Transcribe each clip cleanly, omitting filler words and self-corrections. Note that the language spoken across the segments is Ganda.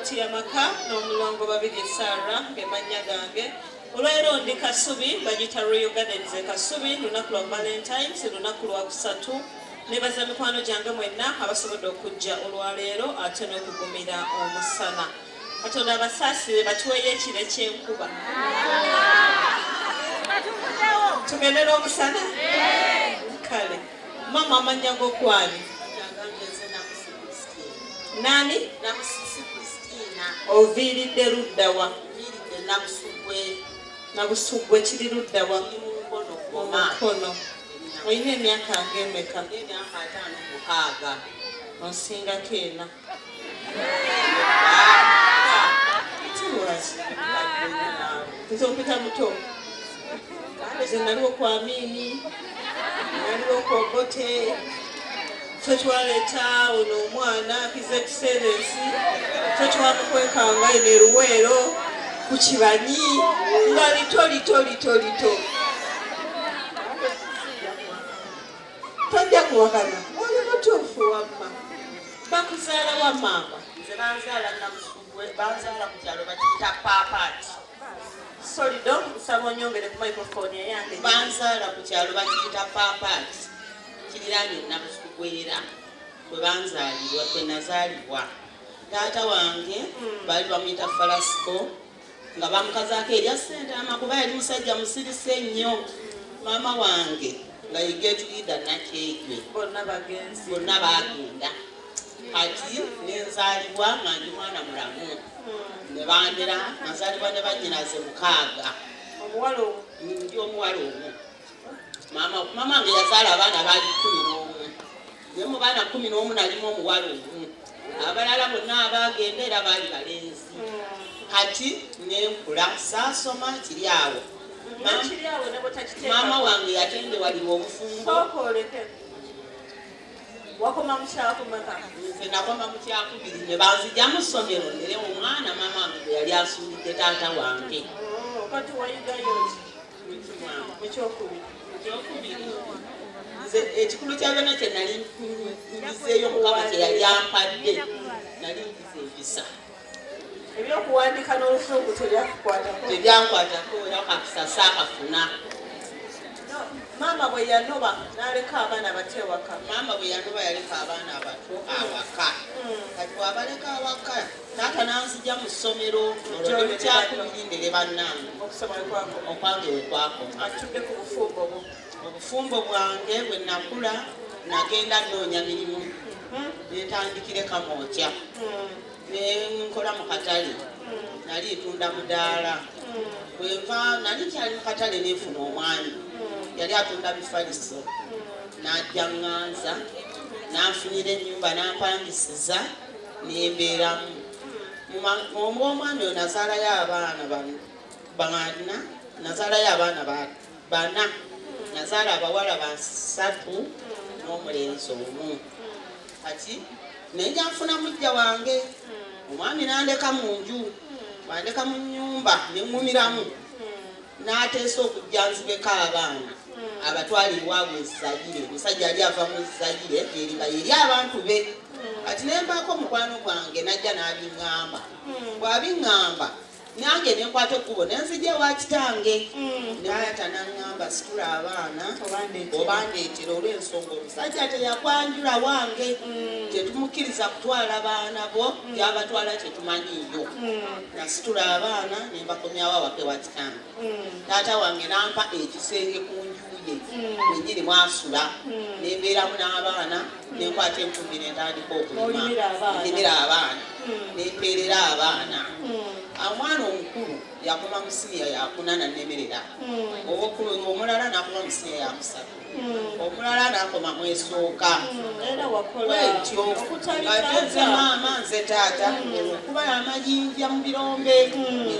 Loti Yamaka n'omulongo babiri Sarah gemanya gange. Olwero ndi Kasubi bagita Royal Gardens Kasubi lunaku lwa Valentines lunaku lwa kusatu. Nebaza mikwano gyange mwenna abasobodde okujja olwaleero ate n'okugumira omusana. Katonda abasaasire batuweeyo ekire ky'enkuba. Tugendera omusana? Kale. Mama amanya g'okwani? Nani? Namusisi Christina. Oviiridde ludda wa? Viiridde Nabusugwe. Nabusugwe kiri ludda wa? Omukono. Olina emyaka ng'emeka? Emyaka 5 6. Onsingako ena. Nze ompita muto. Nze naliwo kwa Amini, naliwo kwa Obote. Ffe twaleeta ono omwana His Excellency. Ffe twamukwekanga eno eruweero ku Kibanyi nga lito. Tojja kuwakana. Oli mutuufu wamma. Bakuzaala wa maama. Nze banzaala Nabusugwe, banzaala ku kyalo bakiyita Paapati. Sorry do, nsaba onyongere ku microphone yange. Banzaala ku kyalo bakiyita Paapati. Kiriraanye Nabusugwe era kwe banzaalirwa kwe nazaalibwa. Taata wange baali bamuyita Falasco nga bamukazaako erya Ssentama kuba yali musajja musirise ennyo. Maama wange nga ye Gate Leader Nakyejwe. Bonna bagenzi. Bonna baagenda. Kati nenzaalibwa nga ndi mwana mulamu. Ne bandera nazaalibwa ne bannyinaze 6. Omuwala omu. Ndi omuwala omu. Maama wange yazaala abaana baali 11. Naye mu baana 11 nalimu omuwala omu. Abalala bonna abaagenda era baali balenzi. Kati nenkula saasoma kiri awo. Maama wange yatende waliwo obufumbo. Wakoma mu kyakumeka? Nze nakoma mu kyakubiri ne banzija mu ssomero nere omwana maama wange gwe yali asuulidde taata wange. Kati wayigayo ki? Mu kyokubiri. Nze ekikulu kya byonna kye nali mbizeeyo Mukama kye yali ampadde nali mbize empisa. Ebyokuwandiika n'olufungu tebyakukwatako? Tebyankwatako era kakisa saakafuna. Maama bwe yanoba n'aleka abaana bato ewaka. Maama bwe yanoba yaleka abaana abato awaka. Kati bw'abaleka awaka taata n'anzija mu ssomero olwo mu kyakubiri ndere bannange. Okusoma kwako? Okwange we kwakoma. Atudde ku bufumbo bwo? Obufumbo bwange bwe nakula nagenda nnoonya mirimu. Netandikire Kamwokya. Nenkola mu katale. Nali ntunda mudaala. Bwenva nali kyali mu katale neefuna omwami. Yali atunda bifaliso. Najja Nganza. Nanfunira ennyumba nampangisiza nembeeramu. Omwami oyo nazaalayo abaana bana. Nazaalayo abaana bana. Nazaala abawala 3 n'omulenzi omu. Kati nenja nfuna mujja wange. Omwami nandeka mu nju. Bandeka mu nnyumba nemmumiramu. N'ateesa okujja nzibeko abaana. Abatwala ewaabwe Zaire. Musajja yali ava mu Zaire nga yeri abantu be. Kati nembaako mukwano gwange najja n'abiŋŋamba. Bw'abiŋŋamba nange nenkwata ekkubo nenzija ewa kitange. Naata naŋŋamba situla abaana obandeetera olw'ensonga omusajja teyakwanjula wange. Tetumukkiriza kutwala baana bo gyabatwala tetumanyiiyo. Nasitula abaana nembakomyawo awaka ewa kitange. Taata wange nampa ekisenge ku nju ye wenyini mwasula. Nembeeramu n'abaana nenkwata enkumbi nentandika okulima. Limira abaana nempeerera abaana. Omwana omukulu yakoma mu siniya yakuna nanemerera. Omulala nakoma mu siniya yakusatu. Omulala nakoma mu esooka. Bwentyo ate maama nze taata okuba amayinja mu birombe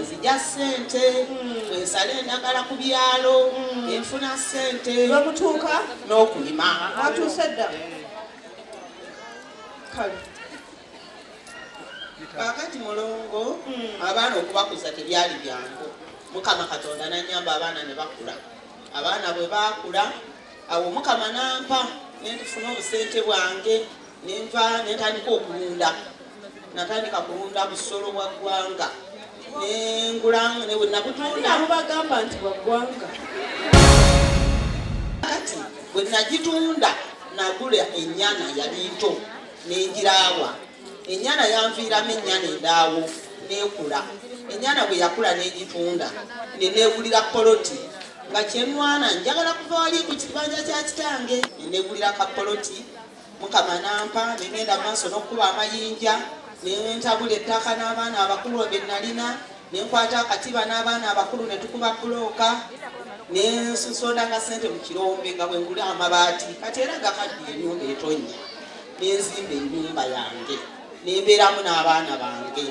nzija ssente bwensala endagala ku byalo enfuna ssente Lwemutuuka n'okulima. atuuse dda? Kale Kakati mulongo abaana okubakuza tebyali byangu. Mukama Katonda n'annyamba abaana ne bakula. Abaana bwe baakula awo Mukama nampa nentufuna obusente bwange nenva nentandika okulunda. natandika kulunda busolo bwa ggwanga nengula ne bwe nabutunda abo bagamba nti bwa ggwanga kati bwe nagitunda nagula ennyana yali nto n'engiraawa ennyana yanviiramu ennyana endaawo n'ekula ennyana bwe yakula n'egitunda neneegulira poloti nga kyenwana njagala kuva wali ku kibanja kya kitange neneegulira kapoloti mukama nampa negenda maaso n'okukuba amayinja nentabula ettaka n'abaana abakulu be nalina nenkwata akatiba n'abaana abakulu ne tukuba bulooka nensondanga sente mu kirombe nga bwe ngula amabaati kati era gakaddiye ennyumba etonnya nenzimba ennyumba yange nembeeramu n'abaana bange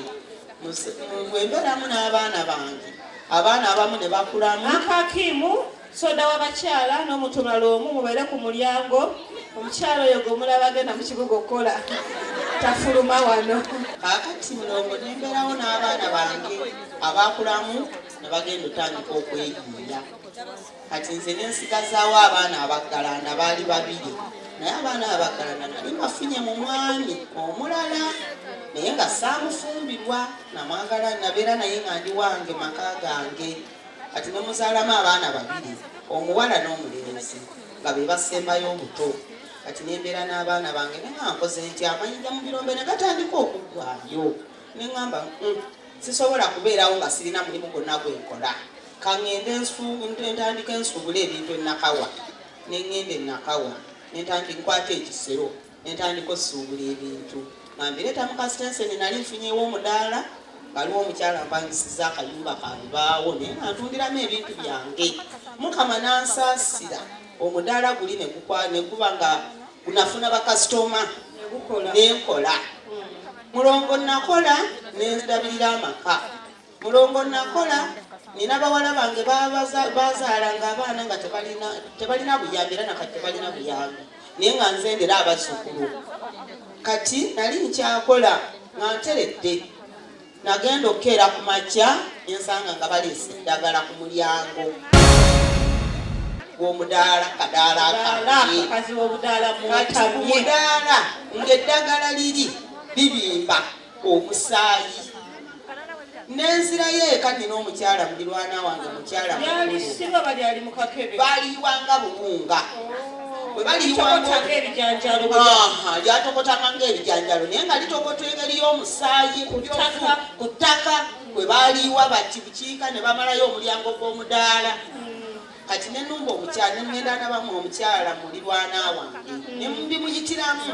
bwembeeramu n'abaana bange abaana abamu ne bakulamu akakimu soda w'abakyala n'omutumala omu mubeere ku mulyango omukyala oyo gw'omulaba agenda mu kibuga okukola tafuluma wano kaakati mulongo nembeerawo n'abaana bange abakulamu ne bagenda otandika okweyiiya kati nze nensigazaawo abaana abaggalanda baali babiri naye abaana abaggalanda nali bafunye mu mwami omulala naye nga saamufumbirwa namwagala nabeera naye nga ndi wange maka gange kati nemuzaalamu abaana babiri omuwala n'omulenzi nga be basembayo obuto kati nembeera n'abaana bange nenga nkoze nti amayinja mu birombe ne gatandika okuggwayo neŋŋamba sisobola kubeerawo nga sirina mulimu gwonna gwenkola kaŋŋende ntandika ensuubula ebintu enakawa neŋŋenda enakawa nentandika nkwata ekisero nentandika osuubula ebintu nga mbireeta mu kasitenseni nali nfunyewo omudaala ngaliwo omukyala mpangisiza akayumba kanbaawo naye nga ntundiramu ebintu byange mukama nansaasira omudaala guli neguba nga gunafuna bakasitoma nenkola mulongo nakola nendabirira amaka mulongo nakola nina bawala bange bazaalanga abaana nga tebalina buyambi era nakati tebalina buyambi naye nga nzendera abazzukulu kati nali nkyakola nga nteredde nagenda okukeera ku makya ensanga nga baleese eddagala ku mulyango gw'omudaala kadaala akamudaala ng'eddagala liri libimba omusaayi nenzirayo eka nina omukyala mulirwana wange mukyala baliyiwanga buwunga lyatokotanga ng'ebijanjalo naye nga litokota engeri y'omusaayi ku ttaka bwe baliyiwa bati bukiika ne bamalayo omulyango gw'omudaala kati nenumba omukyala nengenda nabamu omukyala mulirwana wange nembimuyitiramu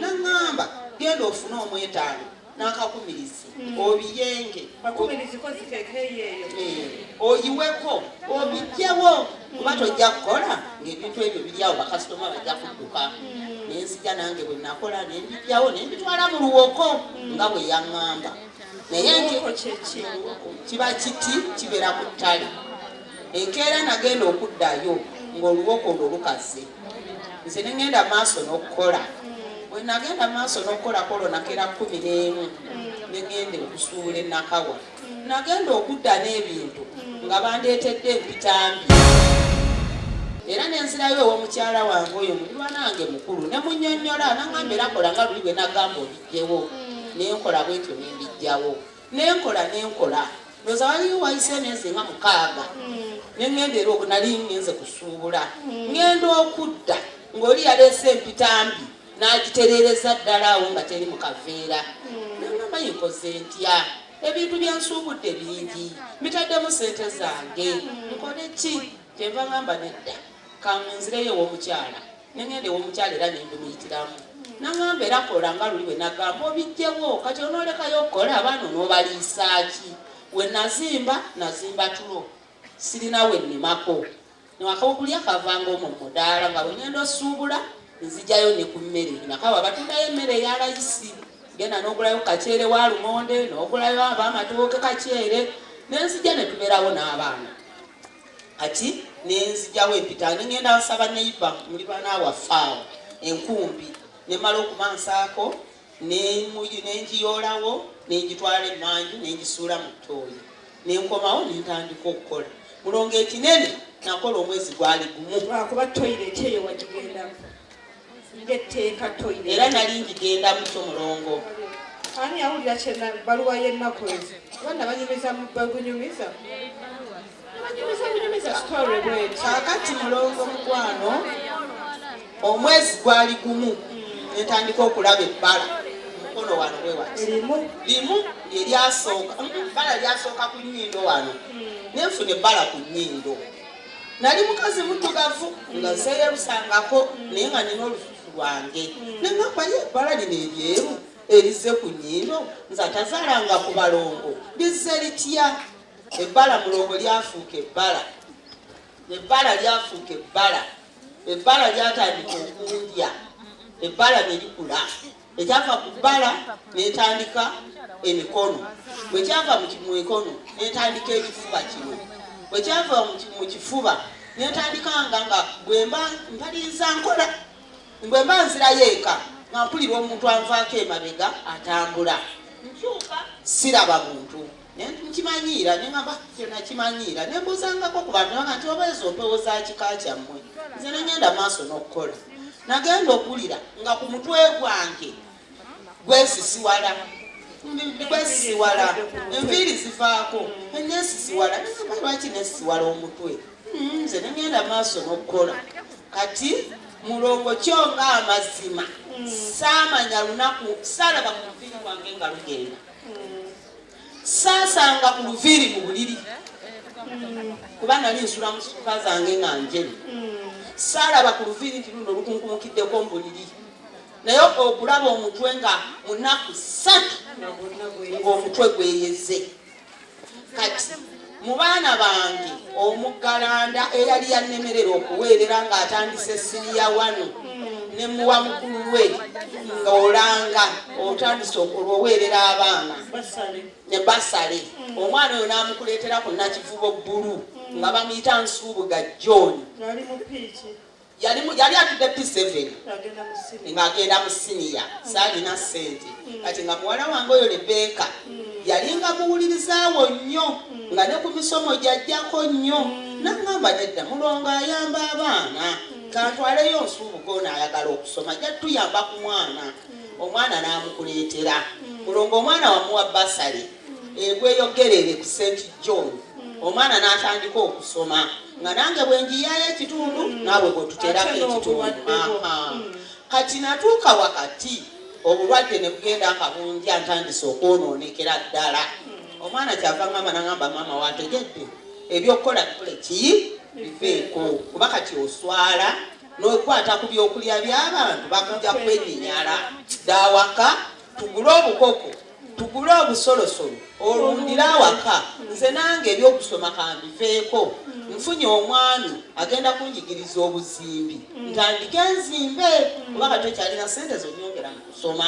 naŋŋamba genda ofune omwetaano n'akakumirizi obiyenge oyiweko obijjewo kuba tojja kukola ng'ebintu ebyo biryawo bakasitoma bajja kudduka nenzija nange bwe nakola nembijjawo nembitwala mu luwoko nga bwe yaŋŋamba naye kiba kiti kibeera ku ttale enkeera nagenda okuddayo ng'oluwoko olwo lukaze nze nengenda maaso n'okukola bwe nagenda maaso n'okukolako olwo nakeera 11 negenda okusuubula enakawa nagenda okudda n'ebintu nga bandeetedde empitambi era nenzirayo ew'omukyala wange oyo mulirwana wange mukulu ne munnyonnyola naŋŋamba era kola nga luli bwe nagamba obijjewo nenkola bwetyo nembijjawo nenkola ndoza waliyo wayise emyezi nga 6 nengenda era nali ngenze kusuubula ngenda okudda ng'oli yaleese empitambi n'agiterereza ddala awo nga teri mu kaveera nangamba yinkoze ntya ebintu byansuubudde bingi mbitaddemu sente zange nkole ki kyenva ngamba nedda kanzireyo ew'omukyala nengenda ew'omukyala era nembimuyitiramu naŋŋamba era kola nga luli bwe nagamba obijjewo kati onoolekayo okukola abaana onoobaliisaaki we nazimba tulo sirina we nnimako newakawukulya kavanga omwo mudaala nga bwe ngenda osuubula nzijayo ne ku mmere nakawa batundayo emmere eya layisi genda n'ogulayo kaceere wa lumonde n'ogulayo ab'amatooke kaceere nenzija ne tubeerawo n'abaana kati nenzijawo empita nengenda basaba neiba muli banawafaawo enkumbi nemala okumansaako nenjiyoolawo nenjitwala emmanju nenjisuula mu ttooyi nenkomawo nentandika okukola mulongo ekinene nakola omwezi gwali gumu kuba toyireti eyo wagigendamu ngetteeka toyireti era nali ngigendamu kyo mulongo ani yawulira kyena baluwa y'ennaku ezo abaana banyumiza bagunyumiza story bweti kakati mulongo mukwano omwezi gwali gumu netandika okulaba ebbala mukono wano wewati limu eryasooka ebbala lyasooka ku nnyindo wano nenfuna ebbala ku nnyindo nali mukazi muddugavu nga seerusangako naye nga nina olususu lwange nengamba ye ebbala lino eryeru erize ku nnyindo nze atazaalanga ku balongo lizze litya ebbala mulongo lyafuuka ebbala lyafuuka ebbala lyatandika okundya ebbala ne likula ekyava ku bbala netandika emikono bwekyava mu mikono netandika ekifuba kino bwekyava mu kifuba netandikanga nga bwemba mpaliriza nkola bwemba nzirayo eka nga mpulira omuntu anvaako emabega atambula nkyuka siraba muntu nkimanyiira nengamba kyona kimanyiira nembuzangako ku bantu nga nti oba ezo mpewo za kika kyammwe nze nengenda maaso n'okukola nagenda okulira nga ku mutwe gwange gwesisiwala enviiri zivaako nesisiwala nengamba lwaki nesisiwala omutwe nze nengenda maaso n'okukola kati mulongo kyonga amazima saamanya lunaku saalaba ku muviiri wange nga lugenda saasanga ku luviiri mu buliri kuba nali nsula mu suka zange nga njeri saalaba ku luviiri nti luno lukunkumukiddeko mu buliri naye okulaba omutwe nga munaku 3 ng'omutwe gweyeze kati mu baana bange omuggalanda eyali yannemerera okuweerera ng'atandise siniya 1 ne muwa mukulu we ng'olanga otandise olwoweerera abaana ne basale omwana oyo n'amukuleetera ku nakivubo bbulu nga bamuyita Nsuubuga John yali atudde P7 ng'agenda mu siniya saalina ssente kati nga muwala wange oyo Rebeka yalinga muwulirizaawo nnyo nga ne ku misomo gyajjako nnyo nangamba nedda mulongo ayamba abaana kantwaleyo Nsuubuga ono ayagala okusoma jja tuyamba ku mwana omwana n'amukuleetera mulongo omwana wamuwa basale egweyogerere ku St John omwana n'atandika okusoma nga nange bwenjiyayo ekitundu naawe bwetuterako ekitundu kati natuuka wakati obulwadde ne bugenda akabunja ntandise okwonoonekera ddala omwana kyava ngamba nangamba maama wategedde ebyokukola bikole ki biveeko kuba kati oswala n'okwata ku byokulya by'abantu bakujja kwenyinyala ddawaka tugule obukoko tugule obusolosolo olundira awaka nze nange ebyokusoma kambiveeko nfunye omwami agenda kunjigiriza obuzimbi ntandike enzimbe kuba kati ekyalina sente zonyongera mu kusoma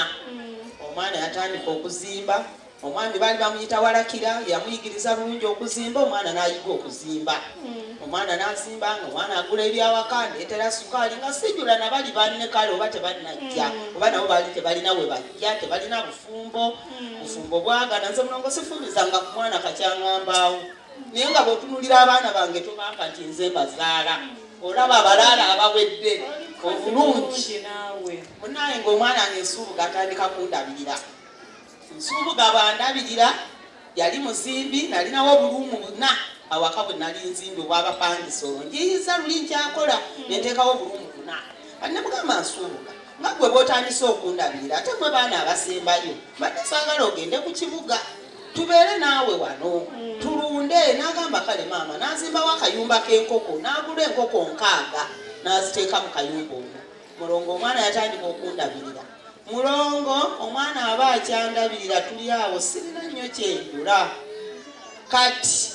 omwana yatandika okuzimba omwami baali bamuyita Walakira yamuyigiriza bulungi okuzimba omwana n'ayiga okuzimba omwana n'azimba nga omwana agula ebyawaka ndeetera sukaali nga sijula nabali banne kale oba tebalinajja oba nabo baali tebalina we bajja tebalina bufumbo bwagana nze mulongo sifumbizanga ku mwana kakyaŋambaawo naye nga bw'otunulira abaana bange tobanga nti nze mbazaala olaba abalaala abawedde obulungi munaye ng'omwana wange Nsuubuga atandika kundabirira Nsuubuga bwandabirira yali muzimbi nalinawo obulumu 4 awaka bwe nali nzimbi obwabapangisa olwo njiyiza luli nkyakola nenteekawo obulumu 4 annamugamba Nsuubuga nga gwe bw'otandise okundabirira ate mwe baana abasembayo badde saagala ogende ku kibuga tubeere naawe wano tulunde n'agamba kale maama n'azimbawo akayumba k'enkoko n'agula enkoko 6 n'aziteeka mu kayumba omwo mulongo omwana yatandika okundabirira mulongo omwana aba akyandabirira tuli awo sirina nnyo kyenjula kati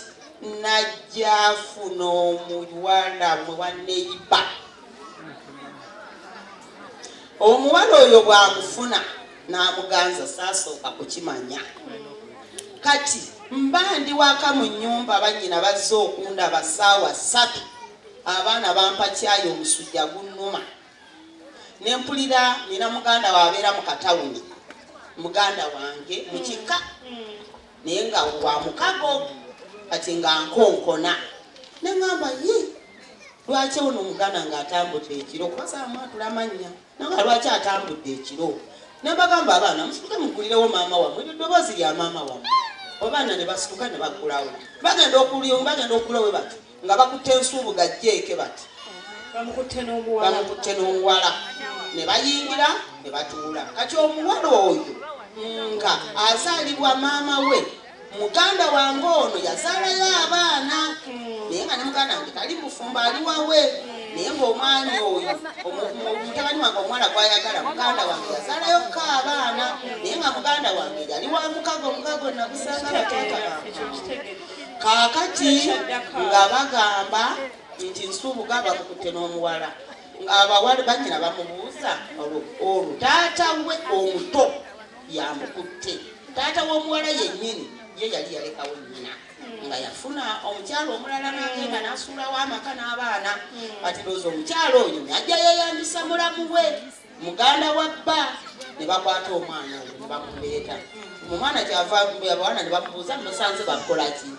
najja afuna omuwala mwe wanneyiba omuwala oyo bw'amufuna n'amuganza saasooka kukimanya kati mba ndi waka mu nnyumba bannyina bazze okundaba ssaawa 3 abaana bampa cyayi omusujja gunnuma nempulira nina muganda wabeera mu katawuni muganda wange mukika naye nga wa mukago kati nga nkonkona neŋŋamba ye lwaki ono omuganda ng'atambudde ekiro kuba saamwatula amannya nanga lwaki atambudde ekiro ne bagamba abaana musituke mugulirewo maama wammwe eddoboozi lya maama wammwe abaana ne basituka ne baggulawo bagenda okugulawo we bati nga bakutte ensuubuga jjeeke bati bamukutte n'omuwala ne bayingira ne batuula kati omuwala oyo nga azaalibwa maama we muganda wange ono yazaalayo abaana naye nga ne muganda wange tali mufumba ali wawe naye ng'omwami oyo mutabani wange omuwala gwayagala muganda wange yazaalayo abaana naye nga muganda wange yali wa mukago nagusanga bataata bange kaakati nga bagamba nti nsuubuga bamukutte n'omuwala ng'abawala banyina bamubuuza olwo taata we omuto yamukutte taata w'omuwala yennyini ye yali yalekawo nnyina nga yafuna omukyalo omulala n'agenda n'asuulawo amaka n'abaana kati looza omukyalo oyo najja yeyambisa mulamu we muganda wa bba ne bakwata omwana oyo ne bamuleeta omwana kyava abaana ne bamubuuza musanze bakola ki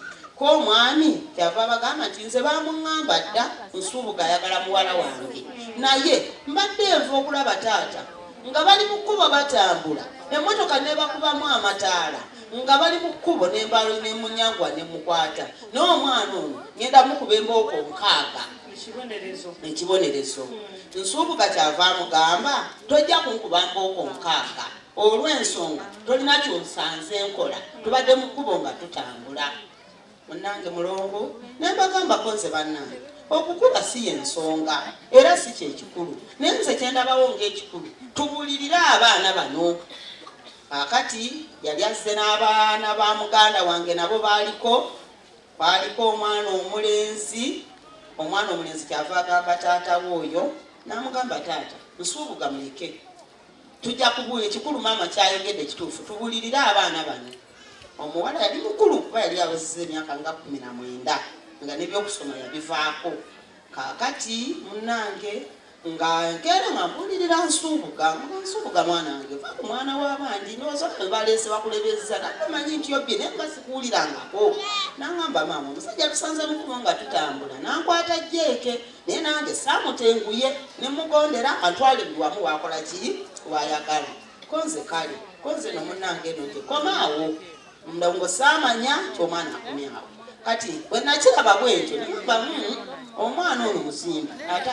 ko omwami kyava bagamba nti nze bamuŋŋamba dda nsuubuga ayagala muwala wange naye mbadde enva okulaba taata nga bali mu kkubo batambula emmotoka ne bakubamu amataala nga bali mu kkubo n'embalo ne munyangwa ne mukwata n'omwana ono ngenda mukuba embooko 6 ekibonerezo nsuubuga kyava amugamba tojja kunkuba mbooko 6 olw'ensonga tolina kyonsanze nkola tubadde mu kkubo nga tutambula munange mulongo nembagambako nze bannange okukuba si yensonga era si kyekikulu naye nze kyendabawo ng'ekikulu tubulirire abaana bano akati yali azze n'abaana ba muganda wange nabo baaliko omwana omulenzi kyava agamba taata w'oyo n'amugamba taata nsuubuga muleke tujja kubuula ekikulu maama kyayogedde kituufu tubulirire abaana bano omuwala yali mukulu kuba yali awezezza emyaka nga 19 nga nebyokusoma yabivaako kaakati munnange nga nkeera nga mpulirira nsuubuga mwana wange va ku mwana w'abandi ndowooza baleese bakulebezza nagamanyi nti yobye naye nga sikuwulirangako nangamba maama omusajja tusanze mukubo nga tutambula nankwata jjeeke naye nange saamutenguye ne mugondera antwale buli wamu wakola ki wayagala konze kale konze nomunnange eno nti komaawo ndongo saamanya kyomwana akomyawo kati bwe nakiraba bwentyo nimba omwana ono muzimba ate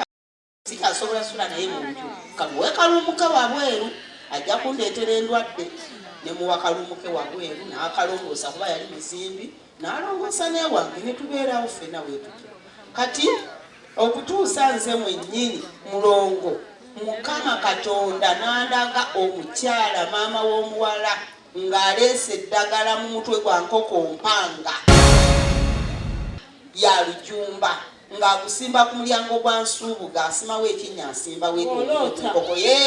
sikasobola sula naye mu nju kamuwe kalumuke wabweru ajja kundeetera endwadde ne muwa kalumuke wabweru n'akalongoosa kuba yali muzimbi n'alongoosa newange ne tubeerawo ffenna weetutyo kati okutuusa nze mwennyini mulongo Mukama Katonda n'andaga omukyala maama w'omuwala ng'aleese eddagala mu mutwe gwa nkoko mpanga ya lujumba ng'agusimba ku mulyango gwa nsuubuga asimawo ekinnya asimba wenkoko ye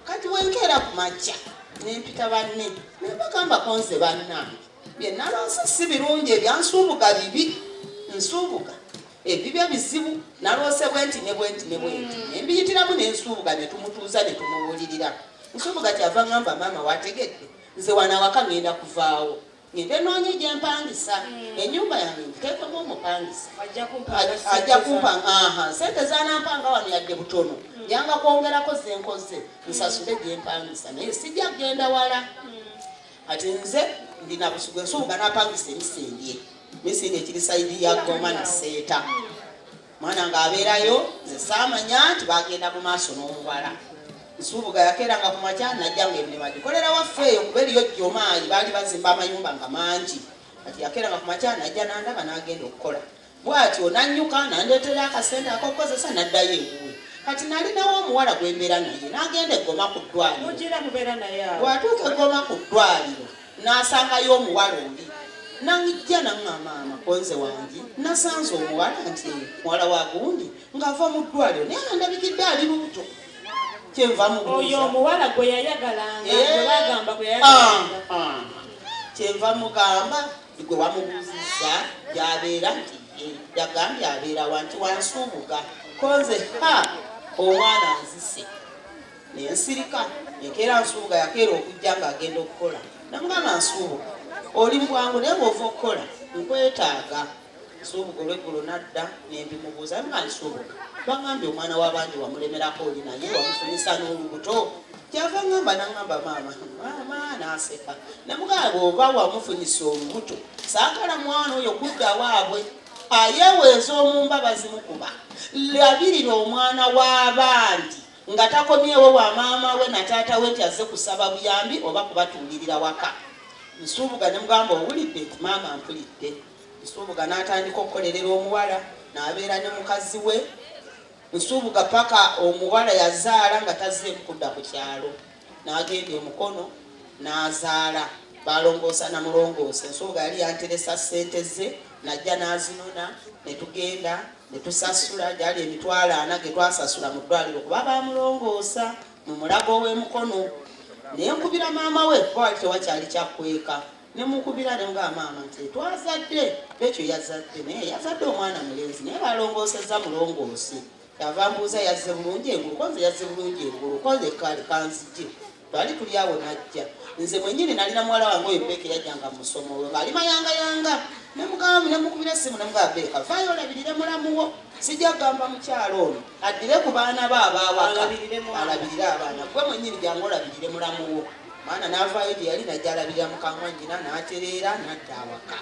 kati wenkeera ku makya nempita banne nembagambako nze bannange bye naloose si birungi ebyansuubuga bibi nsuubuga ebibyo bizibu naloose bwenti ne bwenti nembiyitiramu nensuubuga ne tumutuuza ne tumuwulirira nsuubuga kyava ngamba maama wategedde nze wana waka ngenda kuvaawo ngende noonye gye mpangisa ennyumba yange ngiteekemu omupangisa ajja kumpanga sente zanampanga wano yadde butono yanga kwongerako zenkoze nsasule gye mpangisa naye sijja kugenda wala ati nze ndina busugu ensuubuga napangisa emisinde ekiri saidi ya Goma na Seeta mwana ng'abeerayo nze saamanya nti bagenda mu maaso n'omuwala nsuubuga yakeeranga ku makya najja ng'emirimu agikolera waffe eyo kuba eriyo jjomaayi baali bazimba amayumba nga mangi kati yakeeranga ku makya najja n'andaba n'agenda okukola bw'atyo nannyuka nandeetera akasente ak'okukozesa n'addayo ewuwe kati nalinawo omuwala gwe mbeera naye n'agenda eggoma ku ddwaliro bw'atuuka eggoma ku ddwaliro n'asangayo omuwala oli nangijja naŋŋamaama konze wange nasanze omuwala nti muwala wa gundi ng'ava mu ddwaliro naye andabikidde ali lubuto kyenva mubuuza oyo omuwala gwe yayagalanga gwe bagamba gwe yayagalanga kyenva mugamba gwe wamubuuzizza gy'abeera nti yagambye abeera wanti wansuubuga konze omwana nzise nensirika enkeera nsuubuga yakeera okujja ng'agenda okukola namugamba nsuubuga oli mbwangu naye bw'ova okukola nkwetaaga nsuubuga olweggulo nadda nembimubuuza nga nsuubuga bagambye omwana w'abandi wamulemerako oli naye wamufunisa n'olubuto kyava ngamba nangamba maama naseka namugamba bw'oba wamufunyisa olubuto saagala mwana oyo kudda waabwe ayeweeza omumba bazimukuba labirira omwana w'abandi nga takomyewo wa maama we na taata we nti azze kusaba buyambi oba kubatuulirira waka. Nsuubuga ne mugamba owulidde nti maama mpulidde. Nsuubuga n'atandika okukolerera omuwala n'abeera ne mukazi we. Nsuubuga paka omuwala yazaala nga tazzeemu kudda ku kyalo n'agenda emukono n'azaala balongoosa na mulongoose. Nsuubuga yali yanteresa ssente ze najja n'azinona ne tugenda ne tusasula gyali emitwalo 4 ge twasasula mu ddwaliro kuba bamulongoosa mu mulago w'emukono. Naye nkubira maama we kuba tewakyali kyakweka ne mukubira ne mugamba maama nti twazadde ekyo yazadde naye yazadde omwana mulenzi naye balongoosezza mulongoose. Kyava mbuuza yazze bulungi engulu konze yazze bulungi engulu konze kale kanzije twali tuli awo najja nze mwenyini nalina muwala wange oyo Beeka yajjanga mu ssomo we ng'ali mayangayanga ne mugamba ne mukubira essimu ne mugamba Beeka vaayo olabirire mulamu wo sijja kugamba mukyalo ono addire ku baana be abaawaka alabirire abaana gwe mwenyini jangu olabirire mulamu wo. Mwana n'avaayo gye yali najja alabirira mukama nnyina n'atereera n'adda awaka.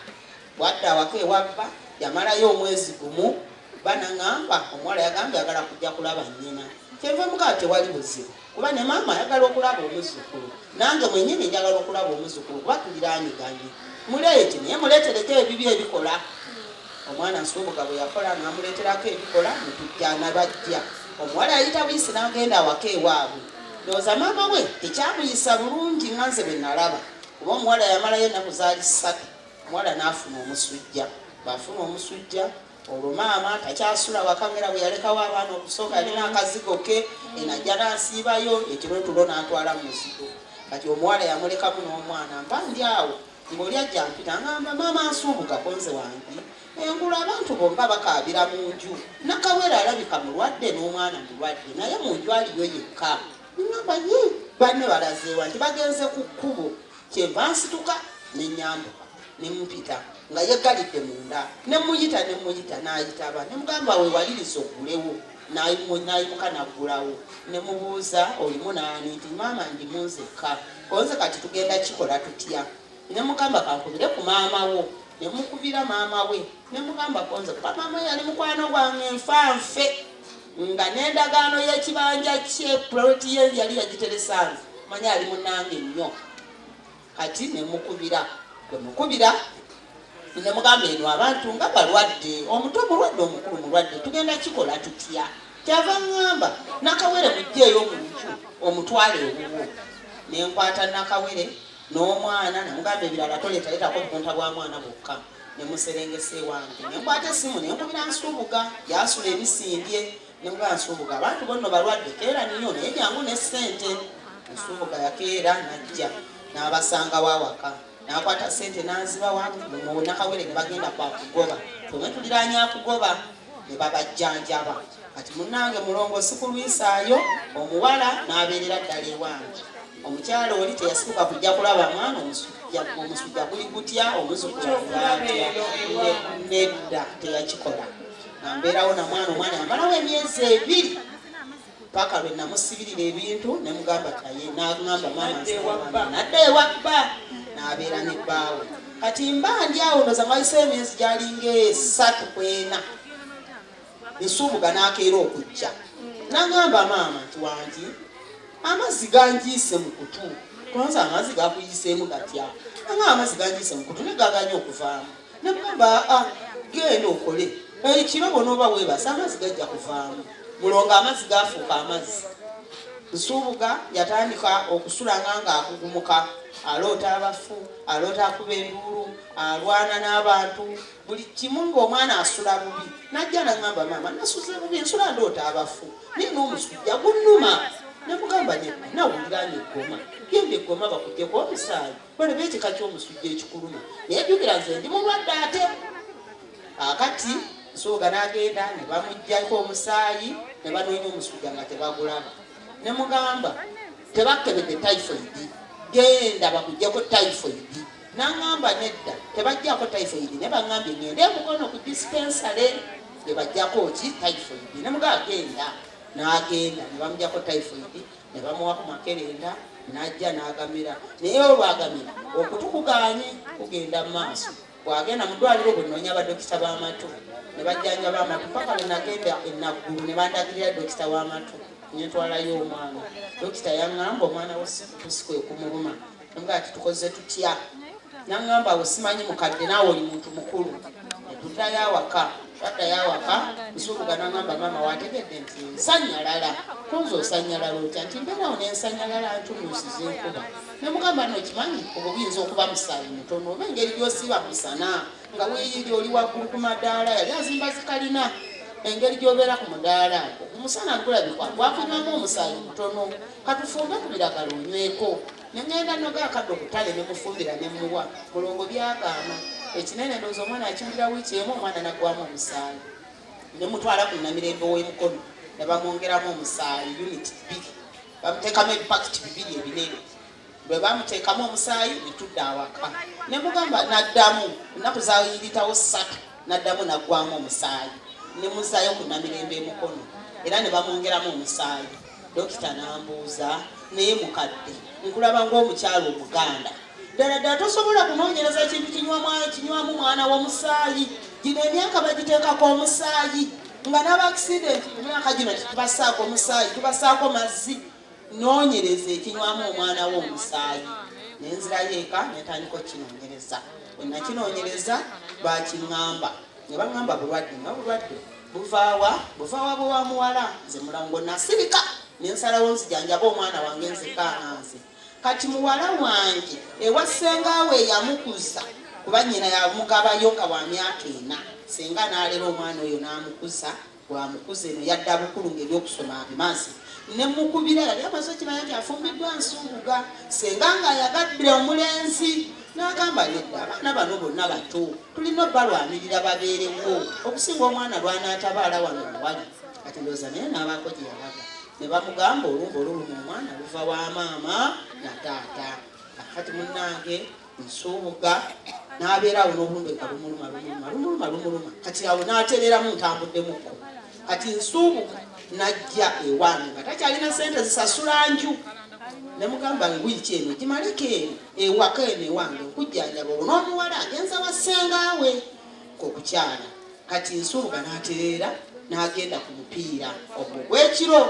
Bw'adda awaka ewabba yamalayo omwezi gumu banaŋŋamba omuwala yagambye ayagala kujja kulaba nnyina. Kyenva mugamba tewali buzibu kuba ne maama ayagala okulaba omuzzukulu nange mwenyini njagala okulaba omuzzukulu kuba tuliraanyiganye muleete naye muleetereko ebibi ebikola. Omwana Nsuubuga bwe yakola n'amuleeterako ebikola netujja nabajja. Omuwala yayita buyisi n'agenda awaka ewaabwe. Ndowooza maama we tekyamuyisa bulungi nga nze bwe nalaba kuba omuwala yamalayo ennaku zaali 3 omuwala n'afuna omusujja. Bw'afuna omusujja olwo maama takyasula waka ngera bwe yalekawo abaana okusooka yalina akazigo ke enajja n'asiibayo ekiro tulo n'atwala mu muzigo. Kati omuwala yamulekamu n'omwana mba ndi awo ng'oli ajja mpita ngamba maama Nsuubuga konze wange engulu abantu bomba bakaabira mu nju Nakawere alabika mulwadde n'omwana mulwadde naye mu nju aliyo yekka. Ngamba ye banne balazeewa nti bagenze ku kkubo kyenva nsituka ne nyambuka ne mpita nga yeggalidde munda ne muyita n'ayitaba ne mugamba weewaliriza oggulewo n'ayimuka naggulawo ne mubuuza olimu naani nti maama ndimu nzekka konze kati tugenda kikola tutya. Ne mugamba kankubire ku maama wo ne mukubira maama we ne mugamba konze kuba maama we yali mukwano gwange nfanfe nga n'endagaano y'ekibanja kye puloti ye yali yagiteresanze manya ali munnange nnyo. Kati ne mukubira bwe mukubira ne mugamba eno abantu nga balwadde omuto mulwadde omukulu mulwadde tugenda kikola tutya. Kyava ngamba Nakawere mujjeeyo mu nju omutwale ewuwo. Ne nkwata Nakawere n'omwana ne mugamba ebirala toleetaleetako obukunta bwa mwana bwokka ne muserengesa ewange. Ne nkwata essimu ne nkubira Nsuubuga yasula emisindye ne mugamba Nsuubuga abantu bonna balwadde keera nnyo naye jangu ne ssente. Nsuubuga yakeera n'ajja n'abasanga wawaka n'akwata ssente n'aziba mu Nakawere ne bagenda kwa kugoba. Tumwe tuliraanya kugoba ne babajjanjaba. Kati munnange mulongo sikulwisaayo omuwala n'abeerera ddala ewange. Omukyala oli teyasituka kujja kulaba mwana omusujja guli gutya omuzukulu nedda teyakikola. Nambeerawo na omwana yamalawo emyezi 2 paka lwe namusibirira ebintu ne mugamba taye n'agamba maama nadda ewabba n'abeera ne bbaawe. Kati mba ndi awo ndoza ngayise emyezi gyalinga 3 ku 4 Nsuubuga n'akeera okujja n'agamba maama nti wangi amazzi ganjiise mu kutu. Konza amazzi gakuyiseemu gatya? Anga amazzi ganjiise mu kutu ne gaganya okuvaamu. Ne mugamba genda okole ekiro bonooba weebasa amazzi gajja kuvaamu. Mulongo amazzi gafuuka amazzi. Nsuubuga yatandika okusulanga nga akugumuka aloota abafu aloota akuba enduulu alwana n'abantu buli kimu ng'omwana asula bubi. Najja n'agamba maama nasuze bubi nsula ndoota abafu naye n'omusujja gunnuma. Ne mugamba nawuliraanye eggoma genda eggoma bakugyeko omusaayi balaba ekika ky'omusujja ekikuluma naye jjukira nze ndi mulwadde ate. Akati Nsuubuga n'agenda ne bamuggyako omusaayi ne banoonya omusujja nga tebagulaba. Ne mugamba tebakebedde typhoid genda bakuggyeko typhoid. N'angamba nedda tebajjako typhoid ne baŋŋambye ngende emukono ku dispensary ne bajjako ki typhoid. Ne mugamba genda n'agenda ne bamugyako typhoid ne bamuwako makerenda n'ajja n'agamira naye olwagamira okutukuganye kugenda mu maaso bw'agenda mu ddwaliro bwenoonya badokita b'amatu ne bajjanja b'amatu paka lwe nagenda enaggulu ne bandagirira dokita w'amatu nyentwalayo omwana dokita yaŋŋamba omwana wo tusikwe okumuluma nga ati tukoze tutya naŋŋamba awo simanyi mukadde naawe oli muntu mukulu netuddayo awaka twaddayo awaka Nsubuga naŋŋamba maama wategedde nti nsanyalala konza osanyalala otya nti mbeerawo nensanyalala ntunuusiza enkuba nemugamba nokimanyi obwo buyinza okuba musaayi mutono oba engeri gy'osiiba musana nga weeyiri oli waggulu ku madaala yali azimba zikalina engeri gy'obeera ku mudaala omusana gulabikwa gwakunywamu omusaayi mutono katufumbe ku biragala onyweko nengenda noga akadde okutale nemufumbira nemuwa mulongo byagaana ekinene ndowooza omwana akiwulira wiiki emu omwana naggwamu omusaayi nemutwala ku Namirembe w'emukono ne bamwongeramu omusaayi uniti 2 bamuteekamu ebipakiti 2 ebinene bwe bamuteekamu omusaayi netudda awaka nemugamba naddamu ennaku zayiritawo 3 naddamu naggwamu omusaayi nemuzaayo ku Namirembe emukono era ne bamwongeramu omusaayi dokita nambuuza naye mukadde nkulaba ng'omukyalo omuganda ddala tosobola kunoonyereza ekintu kinywamu mwana w'omusaayi gino emyaka bagiteekako omusaayi nga n'abakisidenti emyaka gino titubasaako omusaayi tubasaako mazzi noonyereza ekinywamu omwana w'omusaayi nenzirayo eka netandika okinoonyereza wenakinoonyereza bakiŋŋamba ne baŋŋamba bulwadde nga bulwadde buvaawa bwe wamuwala nze mulango nasirika nensalawo nzijanjaba omwana wange nzekaananze kati muwala wange ewa ssengawe yamukuza kuba nnyina yamugabayo nga wa myaka 4 senga n'alera omwana oyo n'amukuza bwamukuza eno yadda bukulu ng'ebyokusoma abimaze nemukubira yali amaze okimanya nti afumbiddwa Nsubuga senga ng'ayagaddira omulenzi n'agamba nedda abaana bano bonna bato tulina obbalwanirira babeerewo okusinga omwana lwanaatabaala wano muwali kati ndowooza naye n'abaako gye yalaga ne bamugamba olumba oluluma omwana luva wa maama na taata kati munnange Nsubuga n'abeerawo n'obulumbe nga lumuluma kati awo n'ateereramu ntambuddemuko kati Nsubuga najja ewange nga takyalina sente zisasula nju nemugamba wiiki eno gimaleko eno ewaka eno ewange nkujjanjaba olwo n'omuwala agenza wa ssengawe kokukyala kati Nsubuga n'atereera n'agenda ku mupiira ogwo gw'ekiro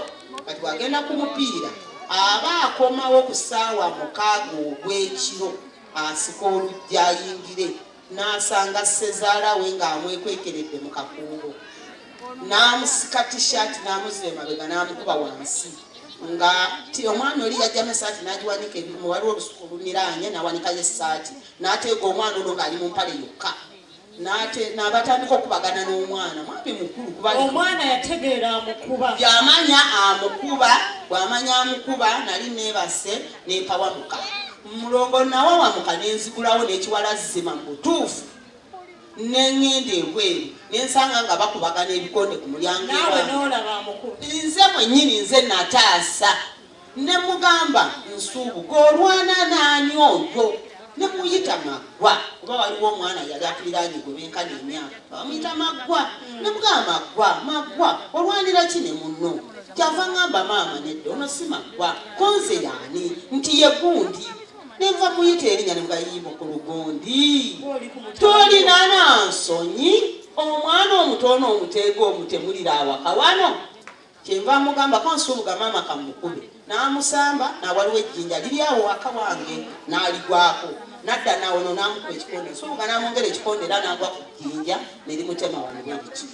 kati wagenda ku mupiira aba akomawo ku ssaawa 6 ogw'ekiro asika olujja ayingire n'asanga Sezaala we ng'amwekwekeredde mu kakuubo n'amusika tishaati n'amuzira emabega n'amukuba wansi nga omwana oli yajjamu essaati n'agiwanika ebirimu waliwo olusuku luniraanye n'awanikayo essaati n'ateega omwana olwo ng'ali mu mpale yokka n'abatandika okubagana n'omwana mwami mukulu kuba omwana yategeera amukuba byamanya amukuba bw'amanya amukuba nali neebase nempawamuka mulongo nawo wamuka nenzigulawo n'ekiwala zima mu butuufu neŋŋenda ebweru nensanga nga bakubagana ebikonde ku mulyango naawe n'olaba amukuba nze mwennyini nze nataasa ne mugamba Nsubuga olwana naani oyo ne muyita Maggwa kuba waliwo omwana yali atuliraanye gwe benkana emyaka bamuyita Maggwa ne mugamba Maggwa olwanira ki ne munno kyava ŋŋamba maama nedda ono si Maggwa konze yaani nti ye gundi nenva muyita erinnya ne mugayimba ku lugondi tolina nansonyi omwana omutono omuteega omutemulira awaka wano kyenva mugamba ko Nsubuga maama kamukube n'amusamba n'awaliwo ejjinja liri awo waka wange n'aligwako nadda nawono n'amukuba ekikonde Nsubuga n'amwongera ekikonde era n'agwa ku jjinja nerimutema wano bwebiki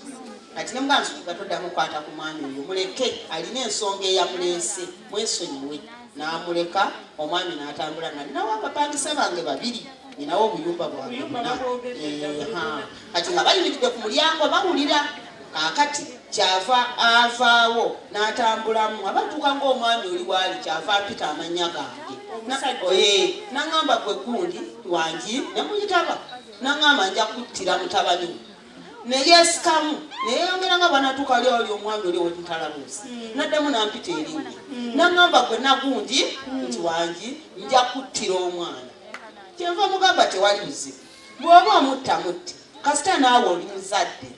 kati ne mugamba Nsubuga toddamu kwata ku mwami oyo muleke alina ensonga eyamuleese mwesonyiwe n'amuleka omwami n'atambula nalinawo abapangisa bange 2 ninawo obuyumba bwange kati nga bayimiridde ku mulyango bawulira kakati kyava avaawo n'atambulamu abatuuka ng'omwami oli waali kyava apita amannya gange n'aŋŋamba gwe gundi wangi nemuyitaba n'aŋŋamba nja kuttira mutabani neyeesikamu neyeyongera nga banatuuka ali oli omwami oli wemutalabuusi naddamu nampita erinnya n'aŋŋamba gwe nagundi nti wangi nja kuttira omwana kyenva mugamba tewali buzibu bw'oba omutta mutte kasita naawe oli muzadde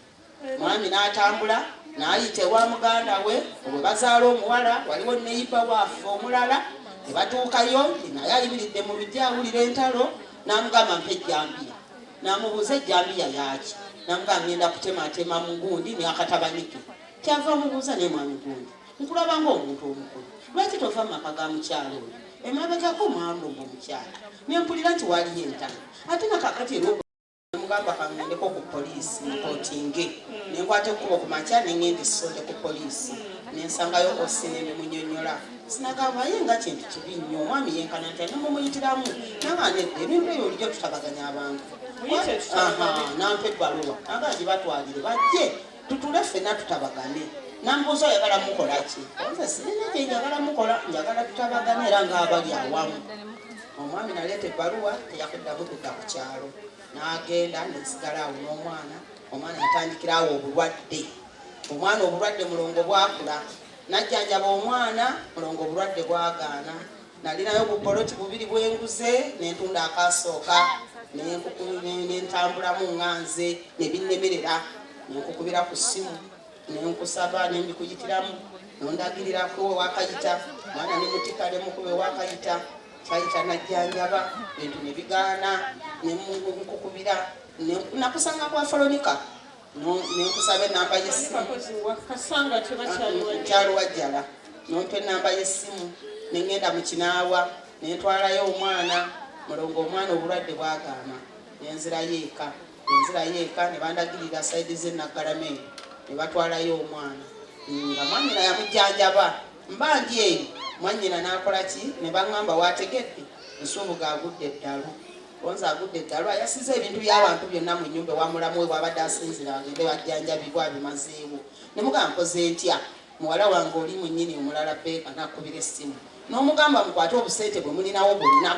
mwami n'atambula n'ayita ewa muganda we bwe bazaala omuwala waliwo neyiba waafe omulala tebatuukayo naye ayimiridde mu lujja awulira entalo n'amugamba mpa ejjambiya n'amubuuza ejjambiya yaki n'amugamba ngenda kutematema mu gundi n'akatabanike kyava mubuuza ne mwami gundi nkulaba ng'omuntu omukulu lwaki tova mu maka ga mukyalo oyo emabegako mwandongo omukyala nempulira nti waliyo entalo ate nakakati era mugamba kangendeko ku poliisi nkotinge nenkwata ekkubo ku makya nengenda essonde ku poliisi nensangayo osinene munyonyola sinagamba ye nga kintu kibi nnyo omwami yenkana nti nemumuyitiramu nanganedde ebintu ebyo olijjo tutabaganya abantu nampa ebbaluwa naga gibatwalire bajje tutule ffenna tutabagane nambuuza oyagala mukola ki nze sirina kye njagala mukola njagala tutabagane era ngaabali awamu omwami naleeta ebbaluwa teyakuddamu kudda ku kyalo n'agenda nesigala awo n'omwana omwana yatandikira awo obulwadde omwana obulwadde mulongo bwakula najjanjaba omwana mulongo obulwadde bwagaana nalinayo bupoloti bubiri bwenguze nentunda akasooka nentambulamu nganze nebinnemerera nenkukubira ku ssimu nenkusaba nembikuyitiramu nondagirirako wakayita mwana nemutika nemukube wakayita kayita najjanjaba bintu nebigaana nenkukubira nakusanga kwa Falonika nenkusaba enamba y'essimu kyalo wajjala nompa enamba y'essimu nengenda mu kinaawa nentwalayo omwana mulongo omwana obulwadde bwagaana nenzirayo eka nebandagirira saidi zenaggalameni nebatwalayo omwana nga mwanyina yamujjanjaba mba ndi eyo mwanyina nakola ki nebaŋŋamba wategedde nsuubuga agudde eddalu onze agudde eddalu ayasiza ebintu by'abantu byonna mu nnyumba ewamulamu we bwabadde asinzira agende bajjanjabibwa bimazeewo nemugamba mpoze ntya muwala wange oli mu nnyini omulala peeka nakubira essimu n'omugamba mukwate obusente bwe mulinawo bwonna